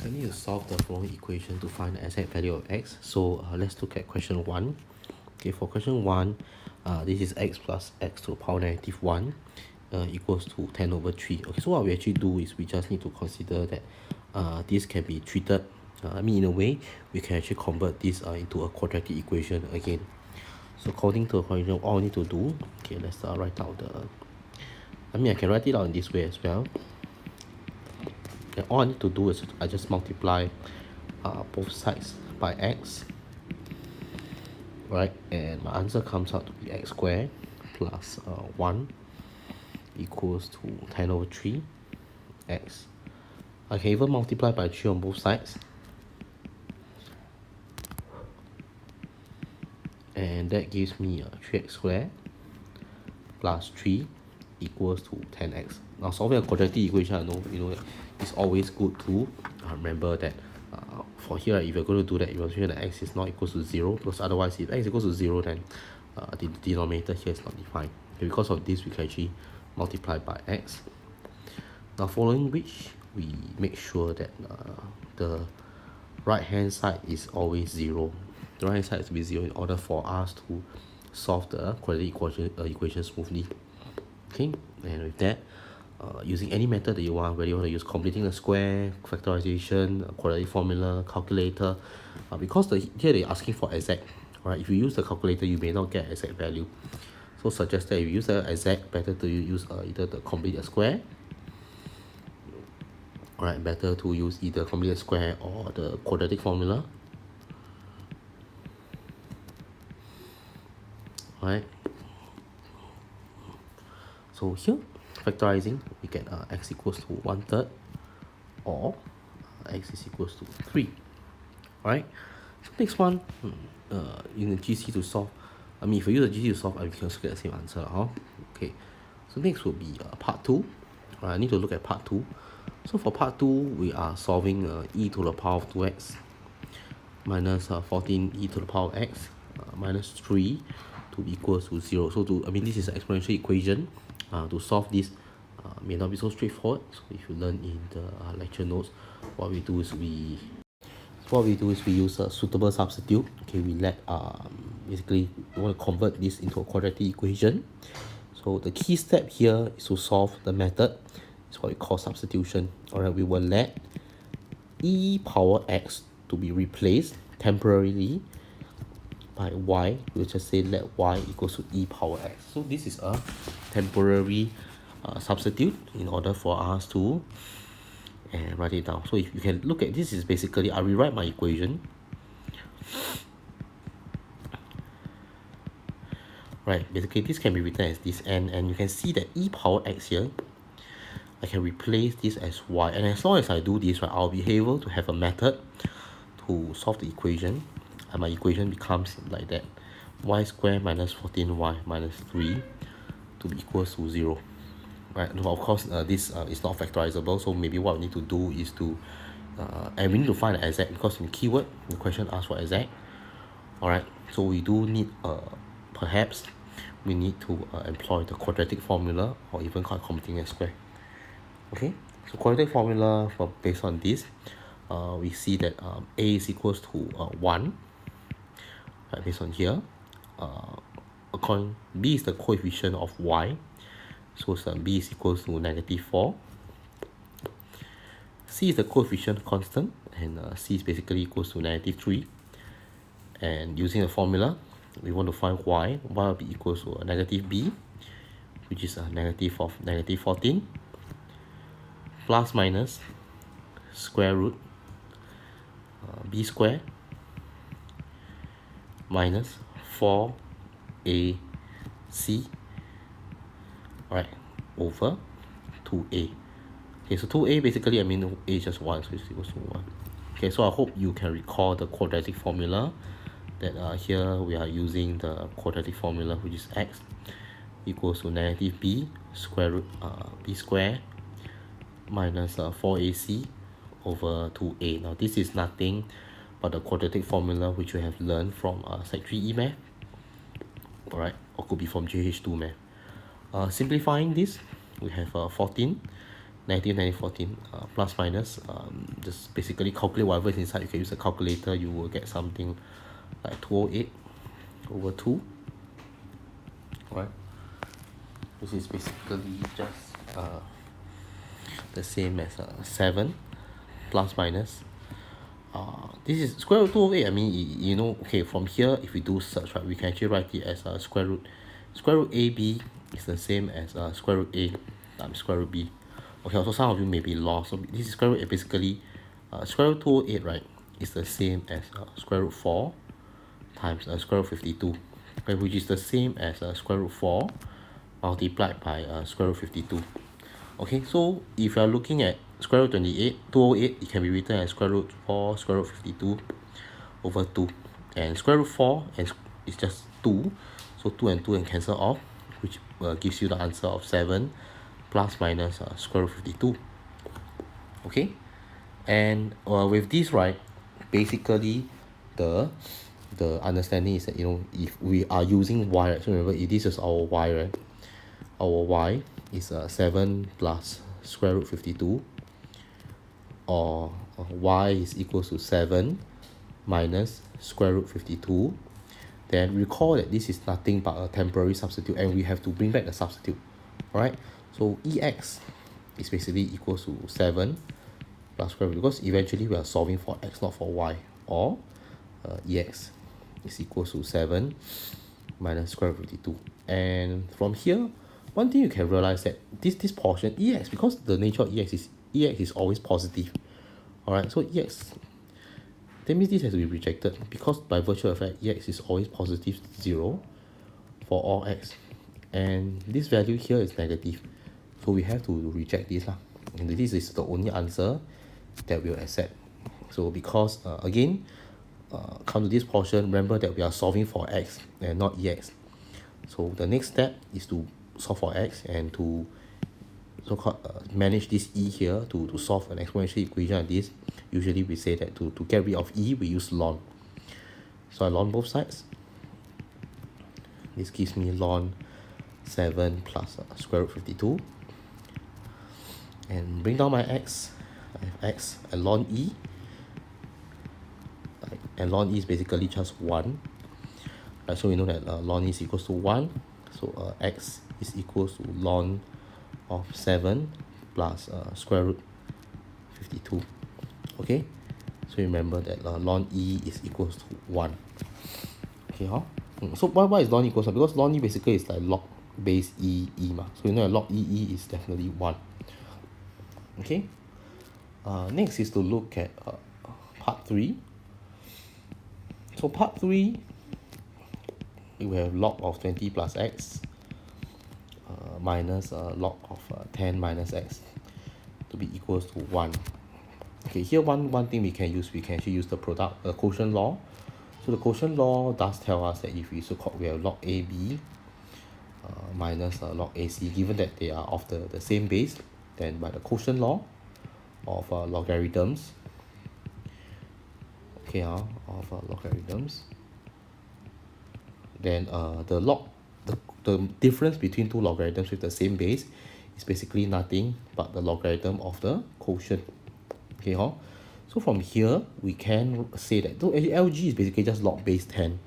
I need to solve the following equation to find the exact value of x. So let's look at question 1. Okay, for question 1, this is x plus x to the power negative 1 equals to 10 over 3. Okay, so what we actually do is we just need to consider that this can be treated, in a way, we can actually convert this into a quadratic equation again. So according to the equation, all I need to do, okay, let's write out I can write it out in this way as well. And all I need to do is I just multiply both sides by x, right? And my answer comes out to be x squared plus 1 equals to 10 over 3 x. I can even multiply by 3 on both sides, and that gives me 3x squared plus 3 equals to 10x. Now solving a quadratic equation, I know it's always good to remember that for here, if you're going to do that, you must make sure that x is not equal to 0, because otherwise if x equals to 0, then the denominator here is not defined. Okay, because of this, we can actually multiply by x. Now following which, we make sure that the right hand side is always 0. The right hand side has to be 0 in order for us to solve the quadratic equation smoothly. Okay, and with that, using any method that you want, whether you want to use completing the square, factorization, quadratic formula, calculator, because here they're asking for exact, right? If you use the calculator, you may not get exact value. So suggest that if you use the exact, better to use either the complete square, right? Better to use either complete square or the quadratic formula, right? So here, factorizing, we get x equals to 1/3 or x is equals to 3. Alright, so next one, in the GC to solve, if you use the GC to solve, we can also get the same answer. Okay, so next will be part 2. I need to look at part 2. So for part 2, we are solving e to the power of 2x minus 14 e to the power of x minus 3 to equals to 0. So this is an exponential equation. To solve this may not be so straightforward. So if you learn in the lecture notes, what we do is we use a suitable substitute. Okay, we let basically we want to convert this into a quadratic equation. So the key step here is to solve the method. It's what we call substitution. Alright, we will let e power x to be replaced temporarily by y. We'll just say let y equals to e power x. So this is a temporary substitute in order for us to write it down. So if you can look at this, is basically I rewrite my equation. Right, basically this can be written as this, and you can see that e power x here, I can replace this as y, and as long as I do this, right, I'll be able to have a method to solve the equation, and my equation becomes like that: y squared minus 14y minus 3 to be equals to 0. Right, now of course this is not factorizable, so maybe what we need to do is to and we need to find the exact, because in keyword the question asks for exact. Alright, so we do need perhaps we need to employ the quadratic formula, or even called completing a square. Okay, so quadratic formula, based on this, we see that a is equals to 1, right, based on here. B is the coefficient of y, so b is equals to -4. C is the coefficient constant, and c is basically equals to -3. And using the formula, we want to find y will be equals to -b, which is a negative of -14, plus minus square root b squared minus 4ac, right, over 2a. Okay, so 2a basically, a is just 1, so it's equals to 1. Okay, so I hope you can recall the quadratic formula, that here we are using the quadratic formula, which is x equals to -b square root b squared minus 4ac over 2a. Now this is nothing but the quadratic formula which we have learned from Sec 3E math, alright, or could be from JH2 math. Simplifying this, we have 14 negative 14 plus minus, just basically calculate whatever is inside. You can use a calculator, you will get something like 208 over 2, right? This is basically just the same as 7 plus minus. This is square root 208. I mean, you know, okay, from here, if we do search, right, we can actually write it as square root AB is the same as square root A times square root B. Okay, so some of you may be lost. So this is square root A, basically square root 208, right, is the same as square root 4 times square root 52, okay, which is the same as square root 4 multiplied by square root 52. Okay, so if you are looking at square root 208, it can be written as square root 4 square root 52 over 2. And square root 4 is just 2. So 2 and 2 and cancel off, which gives you the answer of 7 plus minus square root 52. Okay, and with this, right, basically the understanding is that, you know, if we are using y, right, so remember, if this is our y, right, our y is 7 plus square root 52, or y is equals to 7 minus square root 52, then recall that this is nothing but a temporary substitute, and we have to bring back the substitute. Alright, so ex is basically equals to 7 plus square root, because eventually we are solving for x, not for y, or ex is equals to 7 minus square root 52. And from here, one thing you can realize that this portion ex, because the nature of ex is always positive. Alright, so ex, that means this has to be rejected, because by virtue of fact ex is always positive 0 for all x, and this value here is negative, so we have to reject this lah. And this is the only answer that we'll accept. So because again, come to this portion, remember that we are solving for x and not ex. So the next step is to solve for x and to so-called manage this e here to solve an exponential equation like this. Usually we say that to get rid of e, we use ln. So I ln both sides. This gives me ln 7 plus square root 52. And bring down my x. I have x and ln e. And ln e is basically just 1. Right, so we know that ln e is equals to 1. So x is equals to ln of 7 plus square root 52. Okay, so remember that ln e is equals to 1. Okay, huh? So why is ln equals to 1? Because ln e basically is like log base e ma. So you know that log e is definitely 1. Okay, next is to look at part 3. So part 3, we have log of 20 plus x minus log of 10 minus x to be equals to 1. Okay, here one thing we can actually use the quotient law. So the quotient law does tell us that if we we have log AB minus log AC, given that they are of the same base, then by the quotient law of logarithms, okay, of logarithms, then the difference between two logarithms with the same base is basically nothing but the logarithm of the quotient. Okay, so from here we can say that LG is basically just log base 10.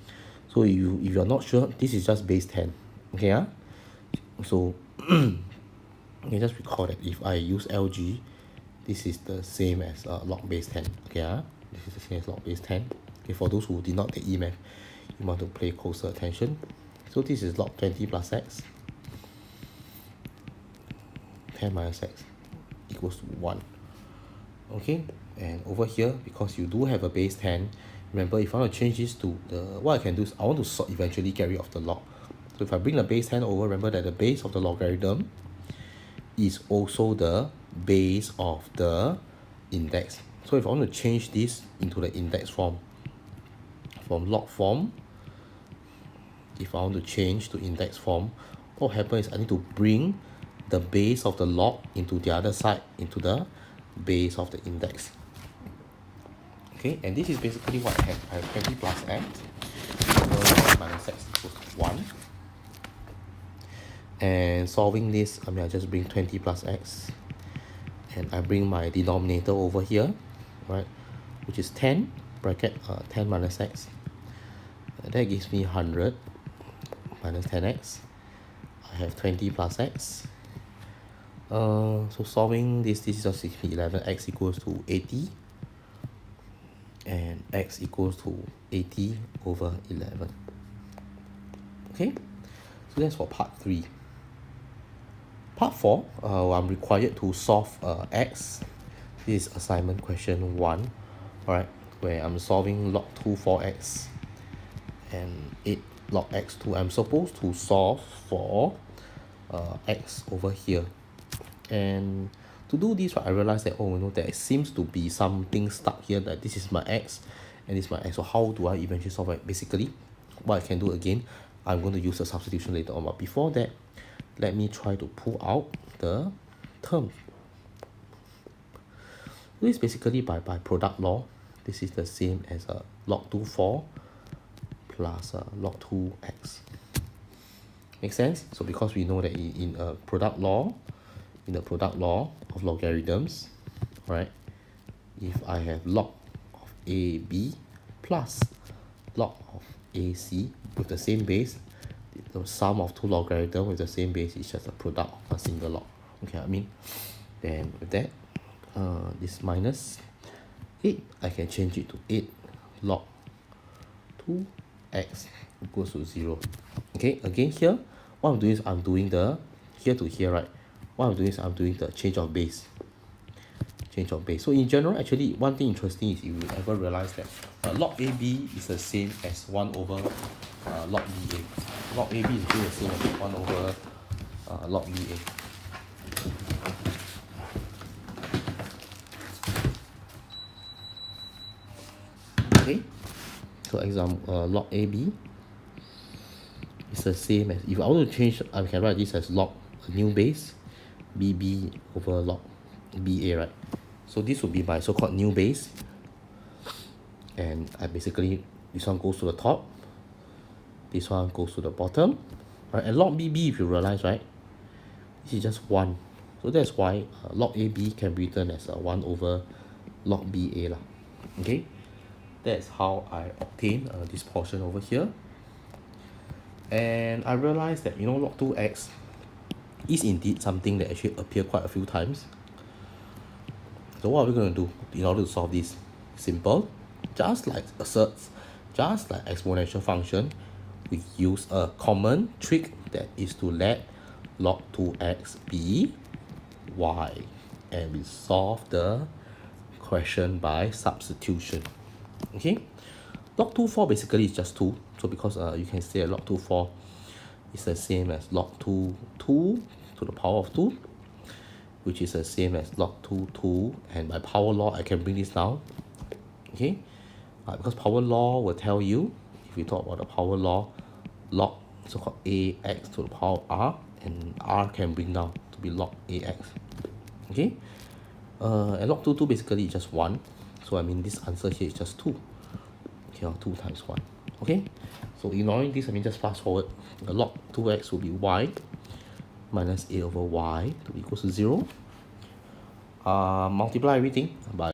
So if you are not sure, this is just base 10. Okay, so you can just recall that if I use LG, this is the same as log base 10. Okay, this is the same as log base 10. Okay, for those who did not take E-math, you want to pay closer attention. So this is log 20 plus x, 10 minus x equals to 1. Okay, and over here, because you do have a base 10, remember, if I want to change this to what I can do is I want to eventually get rid of the log. So if I bring the base 10 over, remember that the base of the logarithm is also the base of the index. So if I want to change this into the index form, from log form, if I want to change to index form, what happens is I need to bring the base of the log into the other side, into the base of the index. Okay, and this is basically what I have. I have 20 plus x minus x equals to 1. And solving this, I just bring 20 plus x and I bring my denominator over here, right, which is 10 bracket 10 minus x. That gives me 100 minus 10x. I have 20 plus x. So solving this is just 11, x equals to 80, and x equals to 80 over 11. Okay, so that's for part 3. Part 4, I'm required to solve x. This is assignment question 1, alright, where I'm solving log 2 4x and 8 log x2. I'm supposed to solve for x over here. And to do this, right, I realized that, oh, you know, there seems to be something stuck here, that this is my x and this is my x. So how do I eventually solve it? Basically, what I can do again, I'm going to use a substitution later on. But before that, let me try to pull out the term. This is basically by product law. This is the same as log 2 4 plus log 2x. Make sense? So because we know that in a product law, in the product law of logarithms, right, if I have log of AB plus log of AC with the same base, the sum of two logarithms with the same base is just a product of a single log. Okay, I mean, then with that, this minus 8, I can change it to 8 log 2x equals to 0. Okay, again here, what I'm doing is I'm doing the here to here, right? What I'm doing is I'm doing the change of base. Change of base. So in general, actually, one thing interesting is you will ever realize that log AB is the same as 1 over log BA. Log AB is the same as 1 over log BA. Okay, so example, log AB is the same as, if I want to change, I can write this as log a new base BB over log BA, right? So this would be my so-called new base, and I basically, this one goes to the top, this one goes to the bottom, right? And log BB, if you realize, right, this is just 1. So that's why log AB can be written as 1 over log BA lah. Okay, that's how I obtain this portion over here. And I realized that, you know, log 2x is indeed something that actually appeared quite a few times. So what are we going to do in order to solve this? Simple. Just like asserts, just like exponential function, we use a common trick, that is to let log 2x be y, and we solve the question by substitution. Okay, log 2 4 basically is just 2. So because you can say log 2 4 is the same as log 2 2 to the power of 2, which is the same as log 2 2, and by power law I can bring this down. Okay, because power law will tell you, if we talk about the power law, log so-called ax to the power of r, and r can bring down to be log ax. Okay, and log 2 2 basically is just 1. So I mean this answer here is just 2. Okay, 2 times 1. Okay, so ignoring this, I mean just fast forward. The log 2x will be y minus a over y to be equals to 0. Multiply everything by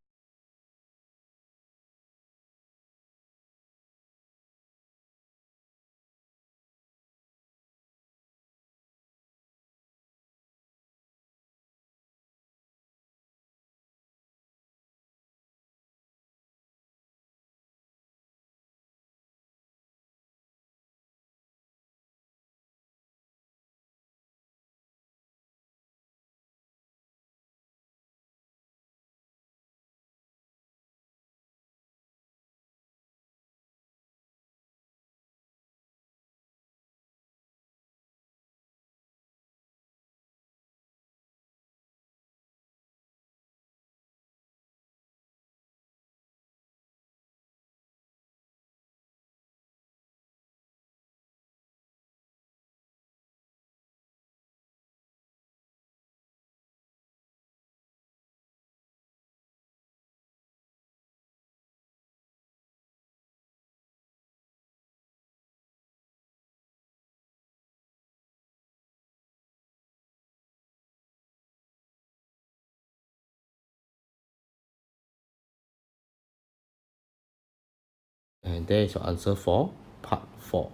And there is your answer for part 4.